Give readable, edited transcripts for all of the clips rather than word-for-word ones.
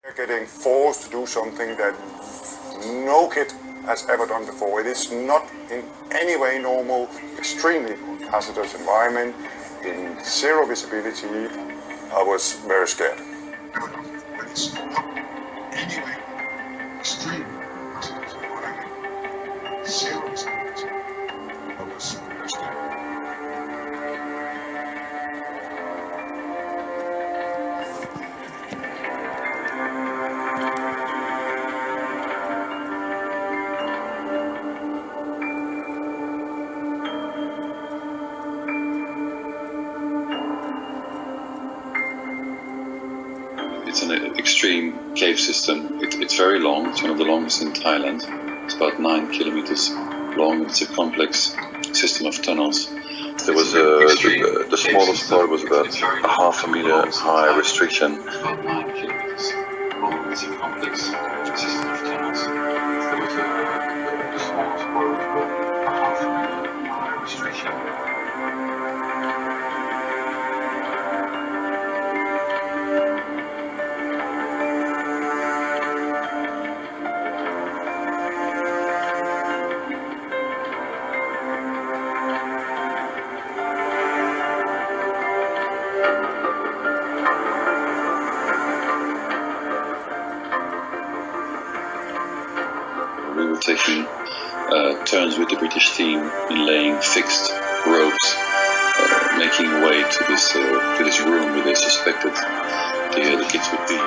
They're getting forced to do something that no kid has ever done before. It is not in any way normal, extremely hazardous environment, in zero visibility. I was very scared. But it's not anyway extremely hazardous environment, zero visibility. I was very scared. It's an extreme cave system. It's very long. It's one of the longest in Thailand. It's about 9 kilometers long. It's a complex system of tunnels. There was the smallest part was about a half a meter high restriction. It's about 9 kilometers long. It's a complex system of tunnels. There was the smallest part was about a half a meter high restriction. We were taking turns with the British team in laying fixed ropes, making way to this room where they suspected the kids would be.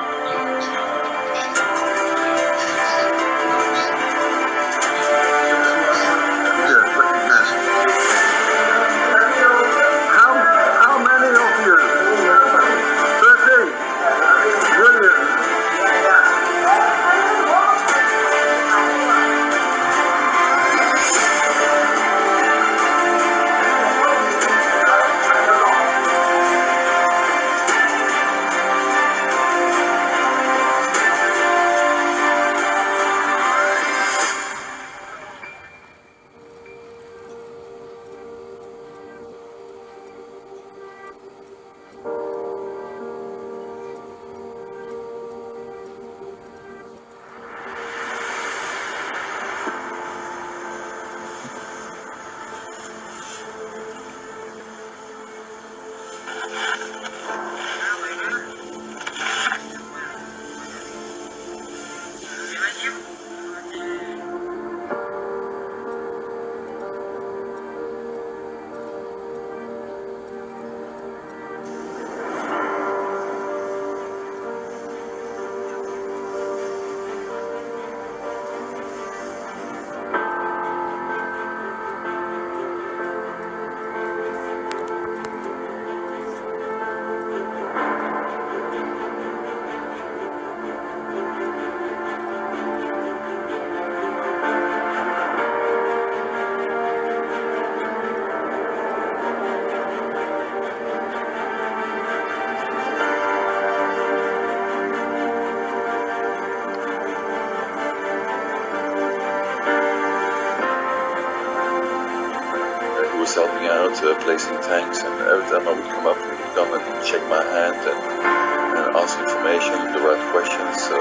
Helping out, placing tanks, and every time I would come up, he would come and check my hand and ask information, the right questions. So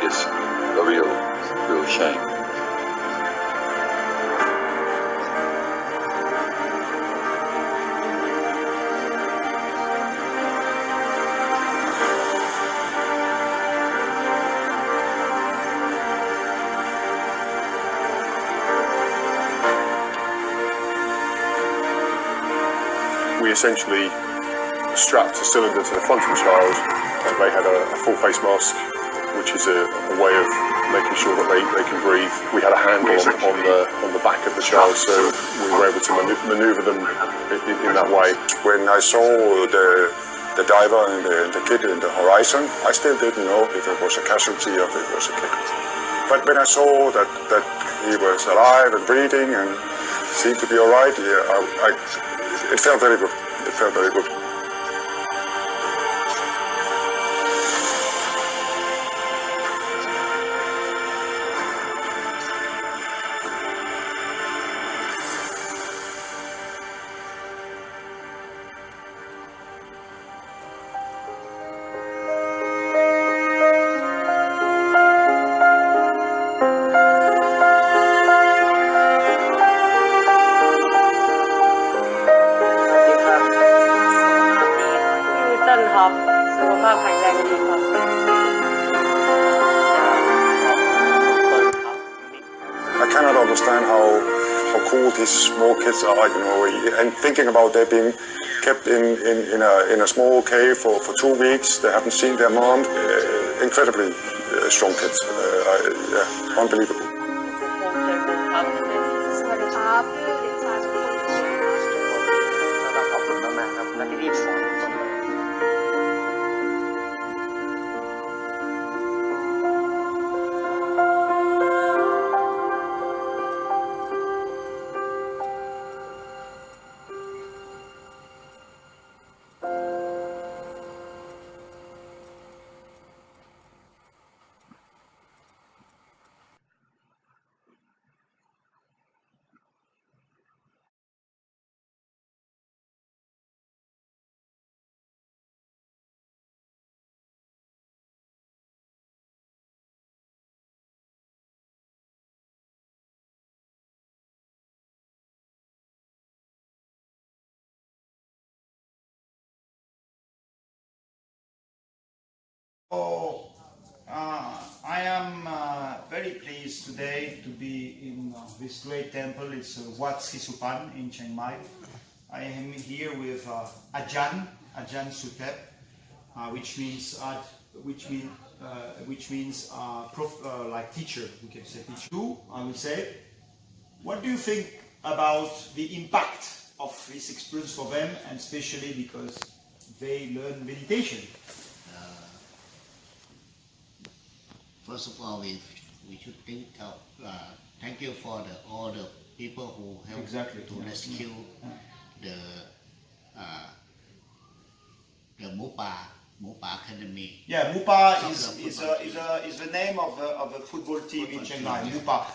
yes, a real shame. We essentially strapped a cylinder to the front of the child, and they had a full face mask, which is a way of making sure that they can breathe. We had a handle on the back of the child, so we were able to maneuver them in that way. When I saw the diver and the kid in the horizon, I still didn't know if it was a casualty or if it was a kid. But when I saw that he was alive and breathing and seemed to be all right, it felt very good. It felt very good. old these small kids are, and thinking about they being kept in a small cave for 2 weeks. They haven't seen their mom. Incredibly strong kids. Unbelievable. I am very pleased today to be in this great temple. It's Wat Sisupan in Chiang Mai. I am here with Ajahn Sutep, which means like teacher. We can say teacher. Two, I would say. What do you think about the impact of this experience for them, and especially because they learn meditation? First of all, we should think of thank you for all the people who helped to rescue the Mupa Academy. Yeah, Mupa is the name of the football team in Chiang Mai. Mupa.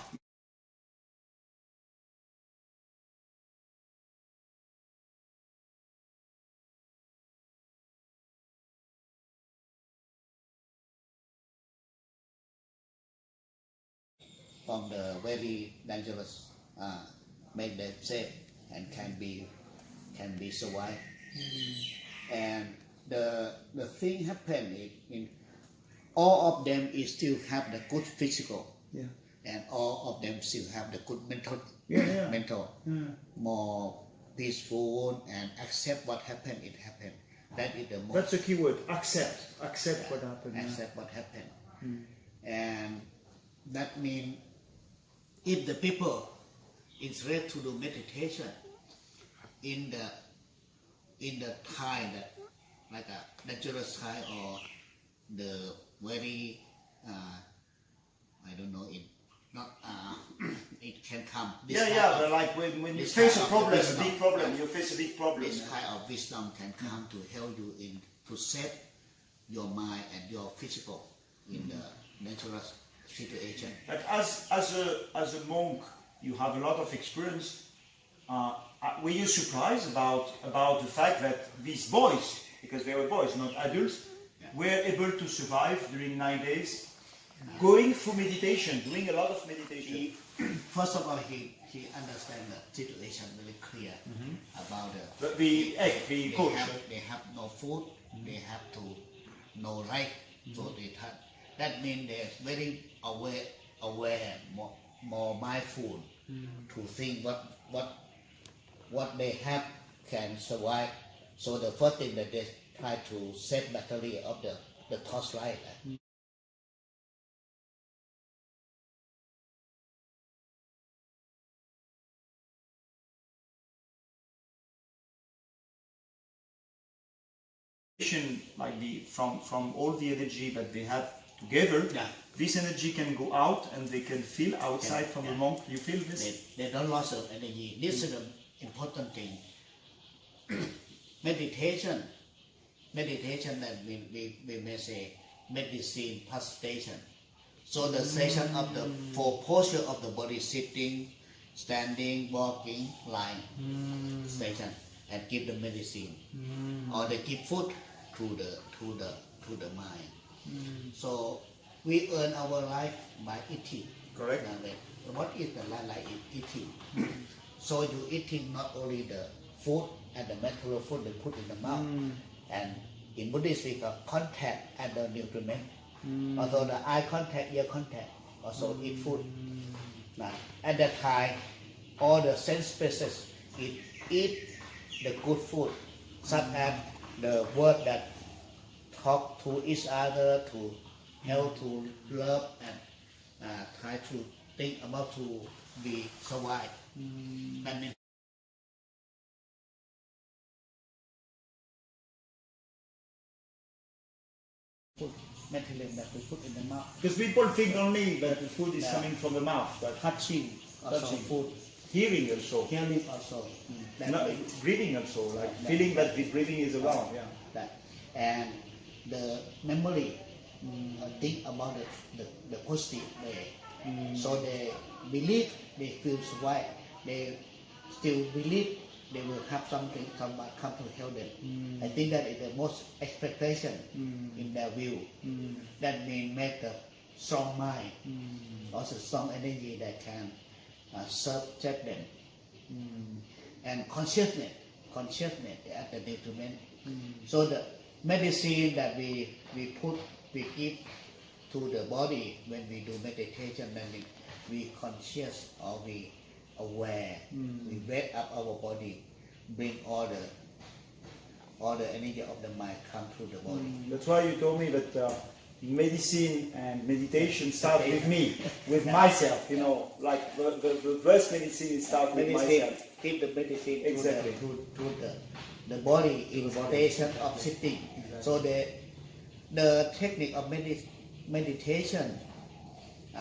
From the very dangerous, make them safe and can be survived. And the thing happened in all of them is still have the good physical, and all of them still have the good mental, more peaceful and accept what happened. It happened. That is the most. That's the key word. Accept what happened. Accept what happened, and that means. If the people is ready to do meditation in the Thai, that like a dangerous Thai or the very I don't know, it not it can come. But like when you face a problem, a big problem, you face a big problem. This kind of wisdom can come to help you to set your mind and your physical in the dangerous situation. But as a monk, you have a lot of experience. Were you surprised about the fact that these boys, because they were boys, not adults, were able to survive during 9 days, going through meditation, doing a lot of meditation? First of all, he understands the situation very clear about the coach. They have no food, they have to no right, so they have. That means they're very aware, more mindful to think what they have can survive. So the first thing that they try to set battery of the torchlight. Like from all the energy that they have together, this energy can go out and they can feel outside from the monk. You feel this? They don't lose of energy. This is the important thing. Meditation that we may say medicine plus station. So the station of the for posture of the body, sitting, standing, walking, lying, station, and give the medicine, or they give food to the mind. So we earn our life by eating. Correct. What is the life like eating? So you eating not only the food and the material food they put in the mouth, and in Buddhist we call contact and the nutriment. Also the eye contact, ear contact, also eat food. Now, at that time, all the sense spaces, it eat the good food, such as the word that talk to each other, to help, to love, and try to think about to be survive. That means food material that we put in the mouth, Because people think only that the food is Yeah. coming from the mouth, but touching also Touching. food, hearing also, hearing also. That not, means breathing also, like feeling that the breathing is around. Yeah. that, and the memory, think about the positive way. So they believe they feel survive. They still believe they will have something come to help them. I think that is the most expectation in their view. That means make a strong mind, also strong energy that can serve them. And consciousness at the detriment. So the medicine that we give to the body when we do meditation, then we conscious or we aware, we wake up our body, bring all the energy of the mind come through the body. That's why you told me that medicine and meditation start with me, with myself. You know, like the first medicine start with Medicine, myself. keep the medicine Exactly. to the body in station of sitting. So the technique of meditation,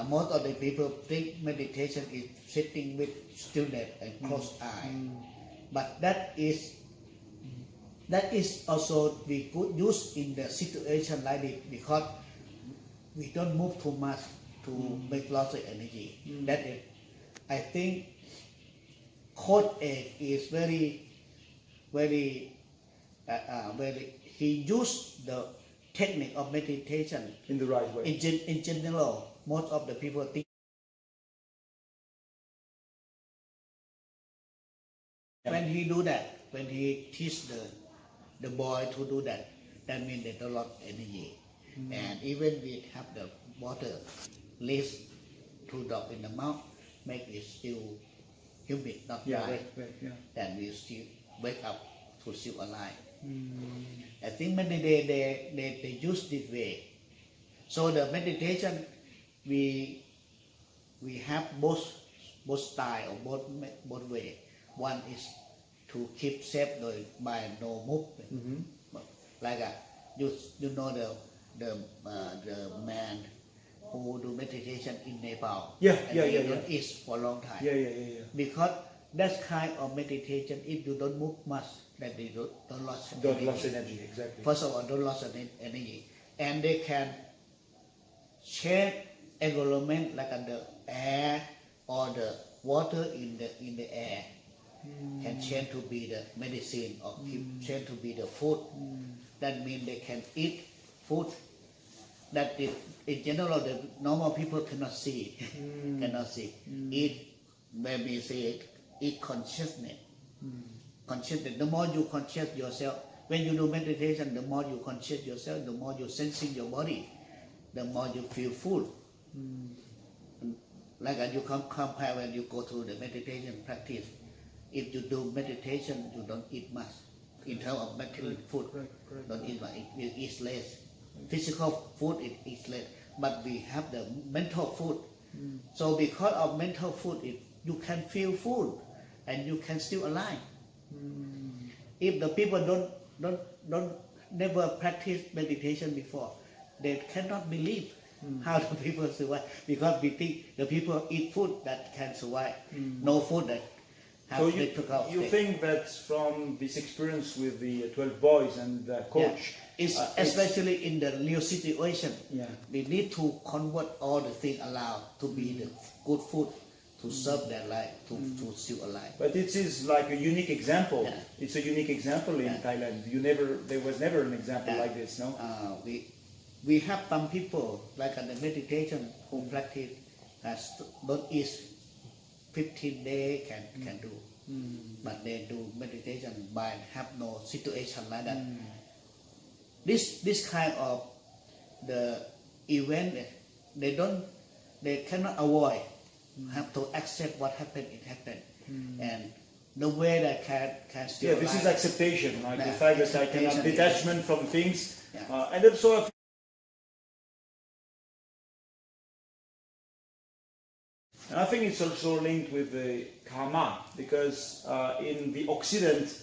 most of the people think meditation is sitting with stillness and closed eye, but that is also we could use in the situation like this because we don't move too much to make lots of energy. That is, I think, Coach A is very he used the technique of meditation In the right way. in general. Most of the people think when he do that, when he teach the boy to do that, that means they don't lot energy. And even we have the water less to drop in the mouth, make it still humid, not dry. Yeah. Then we still wake up to still alive. I think many they use this way. So the meditation we have both style or both way. One is to keep safe by no movement. Like you know the man who do meditation in Nepal. Yeah. He don't eat for a long time. Yeah. Because that kind of meditation, if you don't move much, then they don't lose Don't lose energy, exactly. First of all, don't lose energy, and they can change environment like the air or the water in the air can change to be the medicine or change to be the food. That means they can eat food that in general the normal people cannot see. Eat, when we say it, eat consciousness. Consciousness. The more you conscious yourself, when you do meditation, the more you conscious yourself, the more you sensing your body, the more you feel full. Like you compare when you go to the meditation practice. If you do meditation, you don't eat much. In terms of material food, don't eat much. You eat less. Physical food it eats less. But we have the mental food. So because of mental food, you can feel full and you can still alive. If the people don't never practice meditation before, they cannot believe how the people survive, because we think the people eat food that can survive, no food that have So difficult. you think that from this experience with the 12 boys and the coach, It's especially in the new situation. Yeah. We need to convert all the things allowed to be the good food to serve their life, to still alive. but it is like a unique example. Yeah. It's a unique example in Thailand. There was never an example like this, no? We have some people like the meditation who practice don't eat 15 days can do, but they do meditation by have no situation like that. This kind of the event they cannot avoid. Have to accept what happened. It happened. and the way that can still. Yeah, this is alive. acceptation, like the Yeah, fact that I can have acceptation, detachment from things, Yeah. and also and I think it's also linked with the karma, because in the Occident,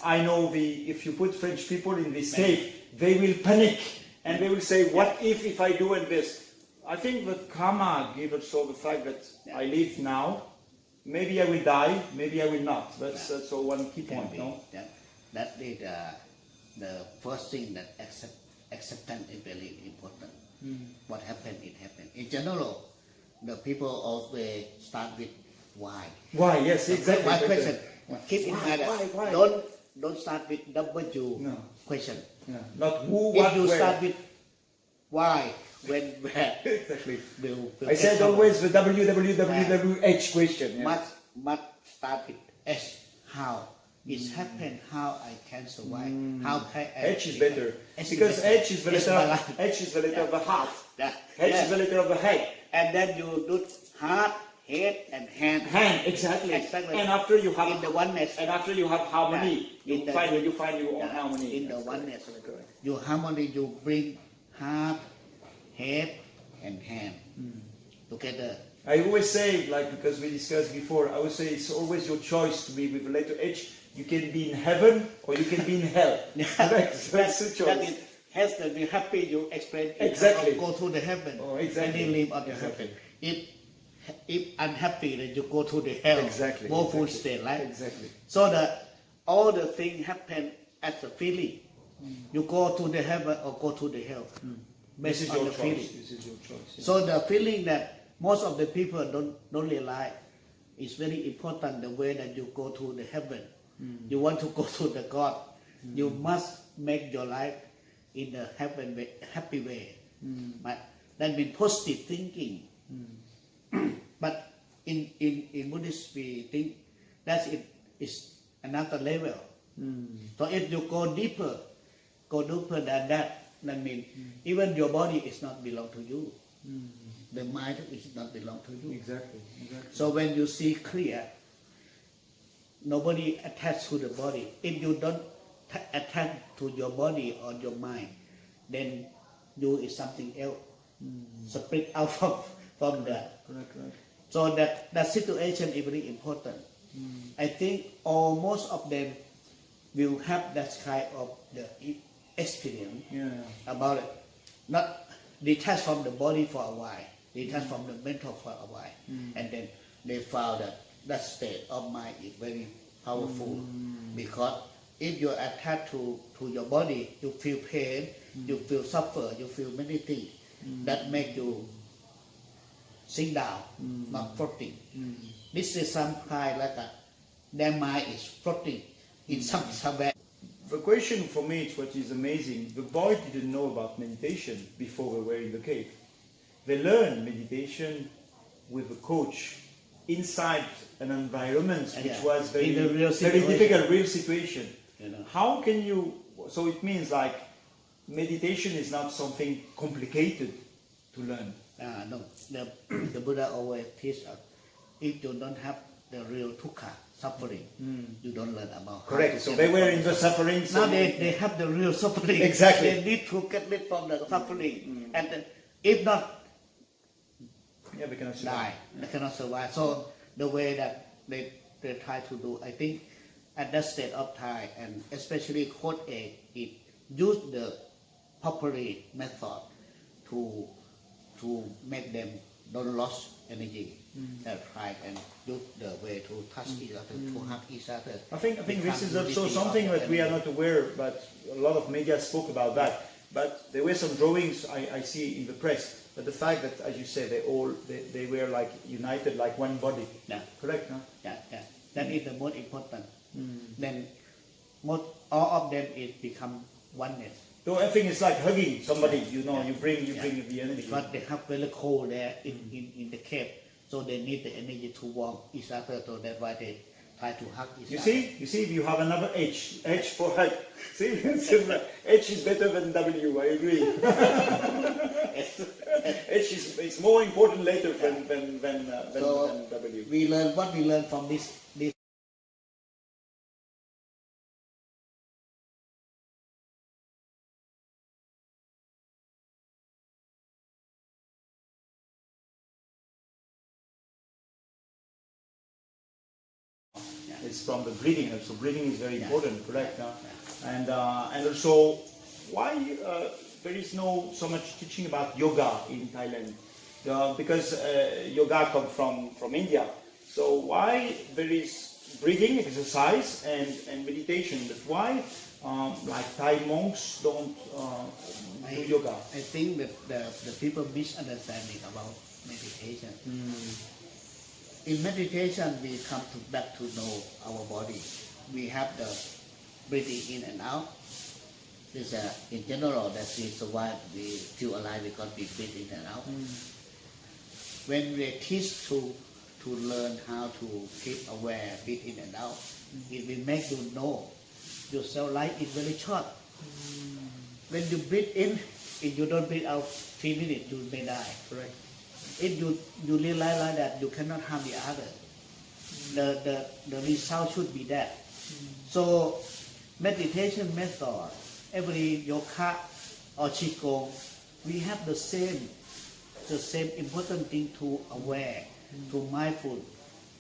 I know if you put French people in this cave, they will panic and they will say, what if I do and this? I think that karma gives also the fact that I live now, maybe I will die, maybe I will not. That's all one key Can point, be. no? Yeah. That is the first thing that acceptance is very important. What happened, it happened. In general, the people always start with why. Why? Yes, exactly. Why question? Keep in Why, mind that why? don't start with W No. question. Yeah. Not who, If what, you where. start with why, when, where, Exactly. will I said always the WWWH question. Yeah. must start with S. How it happened? How I can survive? How can I? H is better. H is Because better. H is the Yes, letter, but- H is the letter of the heart. Yeah. H Yeah. is the letter of the head. And then you do heart, head, and hand. Hand, exactly. Exactly. And after you have In the oneness. and after you have harmony, Yeah. you find when you find your own Yeah. harmony. In the That's oneness. correct. You harmony, you bring heart, head, and hand together. I always say, like because we discussed before, I would say it's always your choice to be with the letter H. You can be in heaven or you can be in hell. Correct. So it's a choice. That is, has to be happy. You explain it, Exactly. Go to the heaven. Oh, exactly. And you live on the Exactly. heaven. If unhappy, then you go to the hell. Exactly. Woeful Exactly. state, right? Exactly. So all the things happen as a feeling. You go to the heaven or go to the hell. This is Based on your the choice. feeling. This is your choice. Yeah. So the feeling that most of the people don't realize is very important. The way that you go to the heaven, you want to go to the God, you must make your life in the heaven way, happy way. But that means positive thinking. But in Buddhist we think that it is another level. So if you go deeper than that means even your body is not belong to you. The mind is not belong to you. Exactly. Exactly. So when you see clear, nobody attached to the body. If you don't attach to your body or your mind, then you is something else. Split out from that. Correct. Correct. So that situation is very important. I think almost of them will have that kind of the experience Yeah. about it. Not detached from the body for a while, detached from the mental for a while, and then they found that state of mind is very powerful, because if you are attached to your body, you feel pain, you feel suffer, you feel many things that make you sink down, not floating. This is some kind like their mind is floating in somewhere. The question for me is what is amazing. The boy didn't know about meditation before they were in the cave. They learned meditation with a coach inside an environment which Yeah. was very, In a real very situation. difficult, real situation. You know. How can you? So it means like meditation is not something complicated to learn. No, the Buddha always teach us, if you don't have the real dukkha, suffering, you don't learn about. how Correct. to So get they rid were of in the it. suffering. So Now they have the real suffering. Exactly. They need to get rid from the suffering, and then, if not, yeah, we cannot survive. die. They cannot survive. So the way that they try to do, I think, at that state of time, and especially Coach A, it use the properly method to make them don't lose energy. They try and use the way to touch each other, to hug each other. I think this is Become also unity something of that we are energy. not aware, but a lot of media spoke about that. But there were some drawings I see in the press. But the fact that, as you said, they were like united, like one body. Yeah. Correct, no? Yeah. That is the most important. Then all of them is become oneness. So I think it's like hugging somebody. You know, you bring the energy. Because they have very cold there in the cave, so they need the energy to warm each other. So that's why they try to hug each You other. see, you have another H for hug. See, H is better than W. I agree. H is more important later than So W. we learn what we learn from this It's from the breathing. So breathing is very Yeah. important, correct? Yeah. And also, why there is no so much teaching about yoga in Thailand? Because yoga comes from India. So why there is breathing exercise and meditation? But why like Thai monks don't do yoga? I think that the people misunderstanding about meditation. In meditation, we come back to know our body. We have the breathing in and out. This in general that we survive, we still alive because we breathe in and out. When we teach to learn how to keep aware, breathe in and out, it will make you know yourself life is very short. When you breathe in, if you don't breathe out 3 minutes, you may die. Correct. If you realize like that, you cannot harm the other. The result should be that. So meditation method, every yoga or qigong, we have the same important thing to aware, to mindful.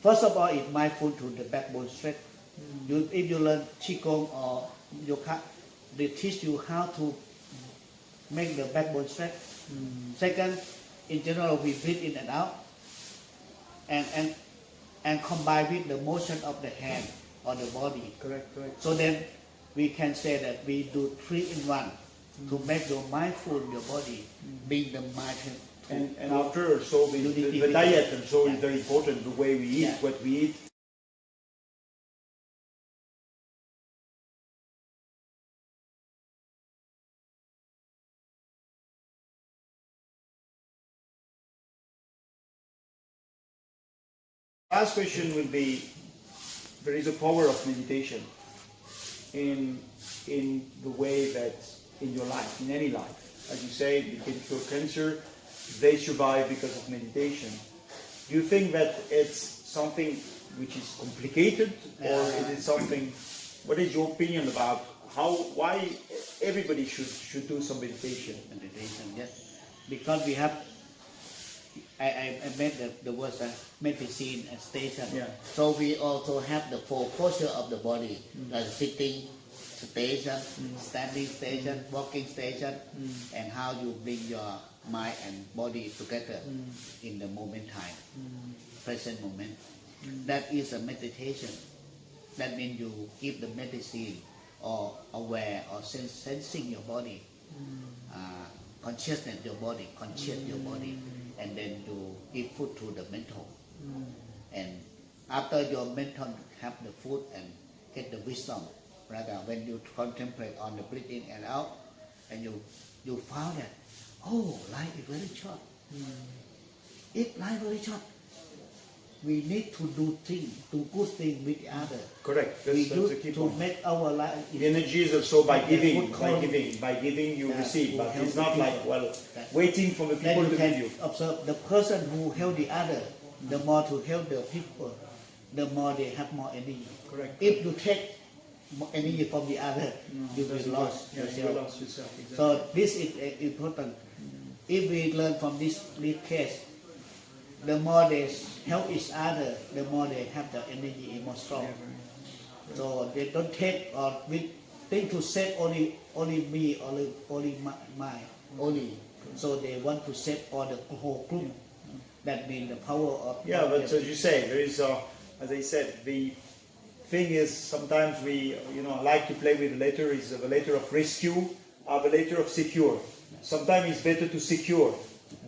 First of all, it's mindful to the backbone stretch. If you learn qigong or yoga, they teach you how to make the backbone stretch. Second, in general, we breathe in and out, and combine with the motion of the hand or the body. Correct. So then we can say that we do 3 in 1 to make your mindful your body, bring the mind And after also the diet also is very important. The way we eat, what we eat. Last question will be: there is a power of meditation in the way that in your life, in any life. As you say, you can cure cancer. They survive because of meditation. Do you think that it's something which is complicated, or is it something? What is your opinion about why everybody should do some meditation? Meditation, yes. Because we have, I made the word medicine and station. Yeah. So we also have the 4 posture of the body, like sitting station, standing station, walking station, and how you bring your mind and body together in the moment time, present moment. That is a meditation. That means you give the medicine or aware or sensing your body, consciousness your body, your body, and then you give food to the mental. And after your mental have the food and get the wisdom, rather when you contemplate on the breathing and out, and you found that, oh, life is very short. If life is very short, we need to do good things with the other. Correct. We That's do the key to point. make our life. The energy is also by giving. Good By giving you Yeah, receive, but who it's help not the like people. waiting for the Then people you to can give you. observe the person who help the other. The more to help the people, the more they have more energy. Correct. If you take more energy from the other, you will lose Yeah, yourself. you lost yourself. Exactly. So this is important. If we learn from this case, the more they help each other, the more they have the energy more strong. So they don't take or we think to save only me, only mine, only. So they want to save all the whole group. That means the power of. Yeah, but as you say, there is, as I said, the thing is sometimes we, like to play with the letter. Is the letter of rescue or the letter of secure. Sometimes it's better to secure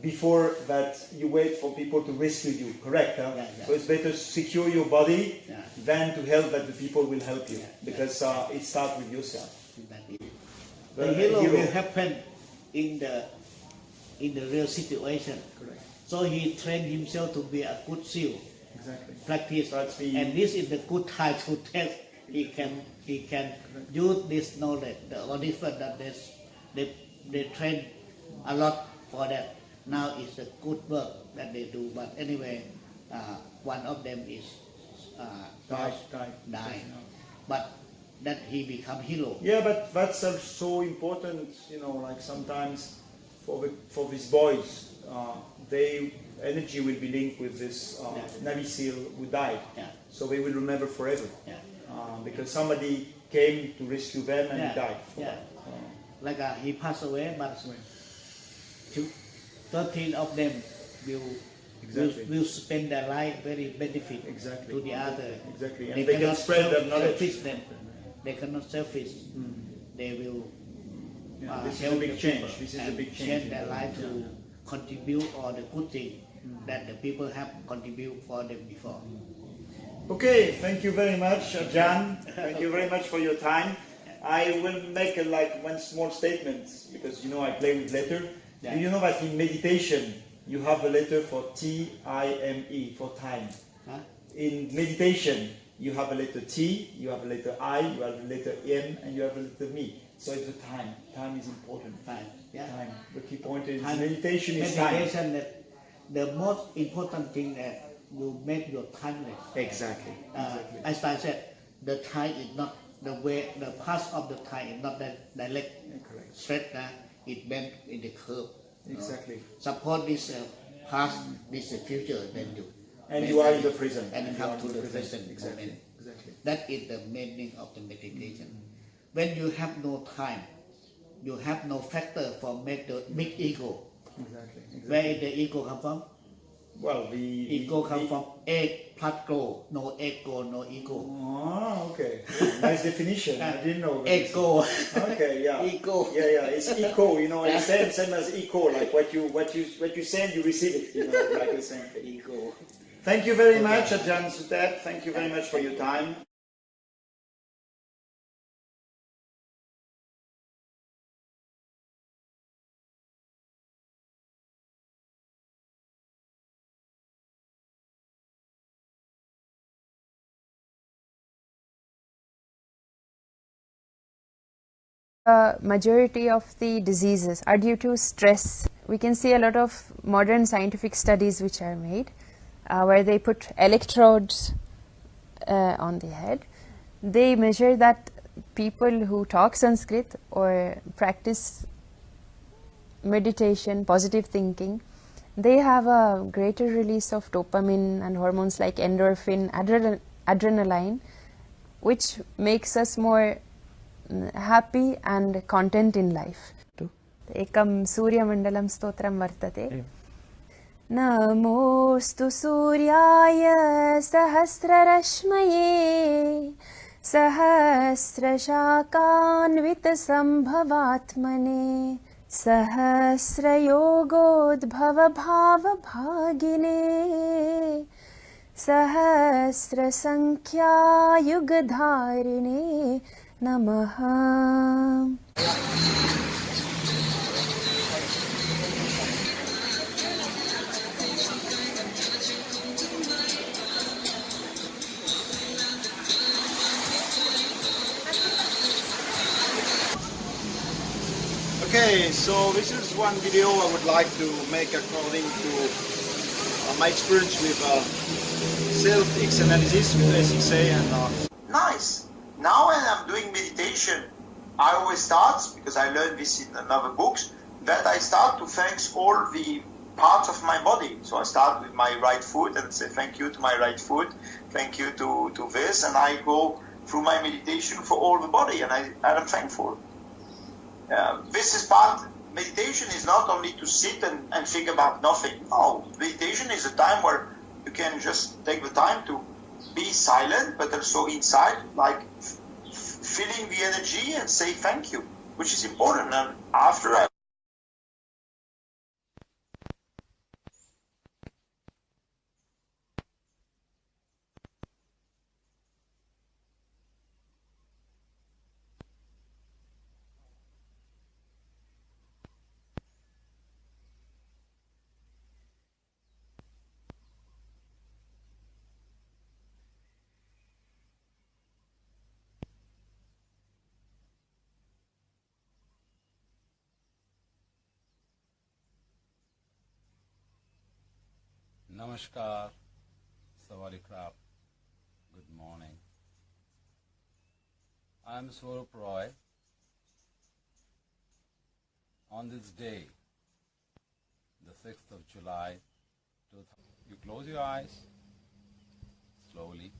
before that you wait for people to rescue you. Correct? Huh? Yeah. So it's better to secure your body Yeah. than to help that the people will help you, Yeah. because it starts with yourself. The hero will happen in the real situation. Correct. So he trained himself to be a good SEAL. Exactly. Practice, That's the- and this is the good time to test. He can use this knowledge. The only difference that they train a lot for that. Now it's a good work that they do. But anyway, one of them is died. But that he become hero. Yeah, but that's also important. Like sometimes for these boys, they energy will be linked with this Navy SEAL who died. Yeah. So they will remember forever. Yeah. Because somebody came to rescue them and he died. Yeah. Like he passed away, but 13 of them will spend their life very benefit to the other. Exactly. And they can spread their knowledge. They cannot selfish. They will this is a big change. This is a big change. Their life to contribute all the good thing that the people have contributed for them before. Okay, thank you very much, Jan. Thank you very much for your time. I will make one small statement because I play with letter. Yeah. Do you know that in meditation you have a letter for T-I-M-E for time? Huh? In meditation you have a letter T, you have a letter I, you have a letter M, and you have a letter me. So it's the time. Time is important. Time. Yeah. Time. The key point is meditation is time. Meditation that the most important thing that you make your timeless. Exactly. As I said, the time is not the way. The path of the time is not that direct, straight. It bent in the curve. Exactly. Support this past, this future, then you. And you are in the present. And come to the present. Exactly. That is the meaning of the meditation. When you have no time, you have no factor for make the big ego. Exactly. Where did the ego come from? Well, the ego comes from egg plus grow. No egg grow, no ego. Oh, okay. Nice definition. I didn't know. Ego. Okay, yeah. Ego. Yeah. It's eco. It's same as eco. Like what you send, you receive it. Like the same thing. Ego. Thank you very much, Ajahn Sutet. Thank you very much for your time. Majority of the diseases are due to stress. We can see a lot of modern scientific studies which are made where they put electrodes on the head. They measure that people who talk Sanskrit or practice meditation, positive thinking, they have a greater release of dopamine and hormones like endorphin, adrenaline, which makes us more happy and content in life. Ekam Suryamandalam stotram vartate. Namostu Suryaya Sahasrarashmaye Sahasrashakanvita Sambhavatmane Sahasrayogodbhava Bhava Bhagine Sahasrasankhya Yugadharine Namaha. Okay, so this is one video I would like to make according to my experience with self-X analysis with SXA and nice. Now when I'm doing meditation, I always start, because I learned this in another books, that I start to thank all the parts of my body. So I start with my right foot and say thank you to my right foot, thank you to this, and I go through my meditation for all the body, and I'm thankful. This is part, meditation is not only to sit and think about nothing. No, meditation is a time where you can just take the time to be silent, but also inside, like feeling the energy and say thank you, which is important. And after I Namaskar, Savarikrap, good morning. I am Swarup Roy. On this day, the 6th of July, You close your eyes slowly,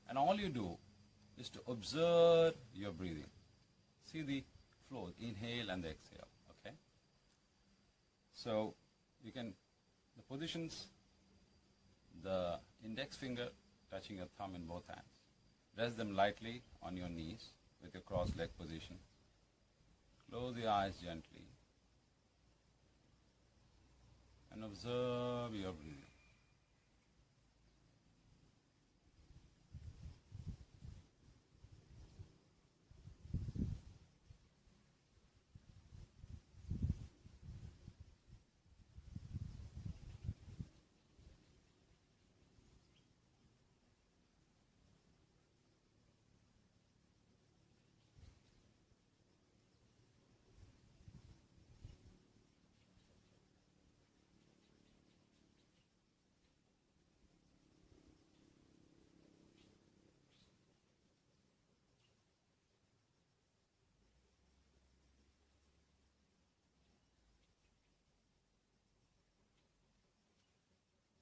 and all you do is to observe your breathing. See the flow, inhale and the exhale, okay? So you can, the positions, the index finger touching your thumb in both hands. Rest them lightly on your knees with your crossed leg position. Close your eyes gently and observe your breathing.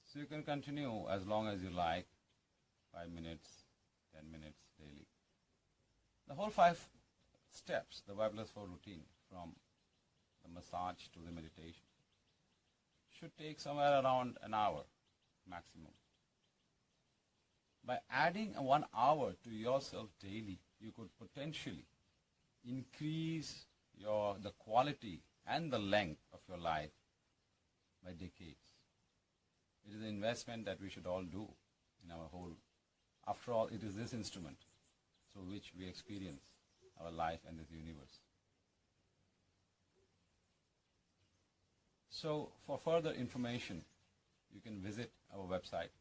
So you can continue as long as you like, 5 minutes, 10 minutes daily. The whole 5 steps, the Y+4 routine, from the massage to the meditation, should take somewhere around an hour maximum. By adding 1 hour to yourself daily, you could potentially increase the quality and the length of your life by decades. It is an investment that we should all do in our whole. After all, it is this instrument through which we experience our life and this universe. So, for further information, you can visit our website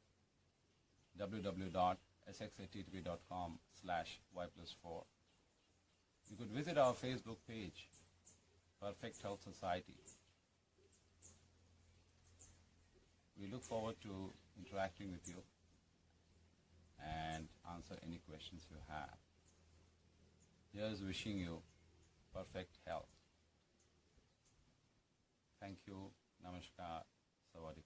www.sxattv.com/y+4. You could visit our Facebook page, Perfect Health Society. We look forward to interacting with you and answer any questions you have. Here's wishing you perfect health. Thank you. Namaskar. Sawadee.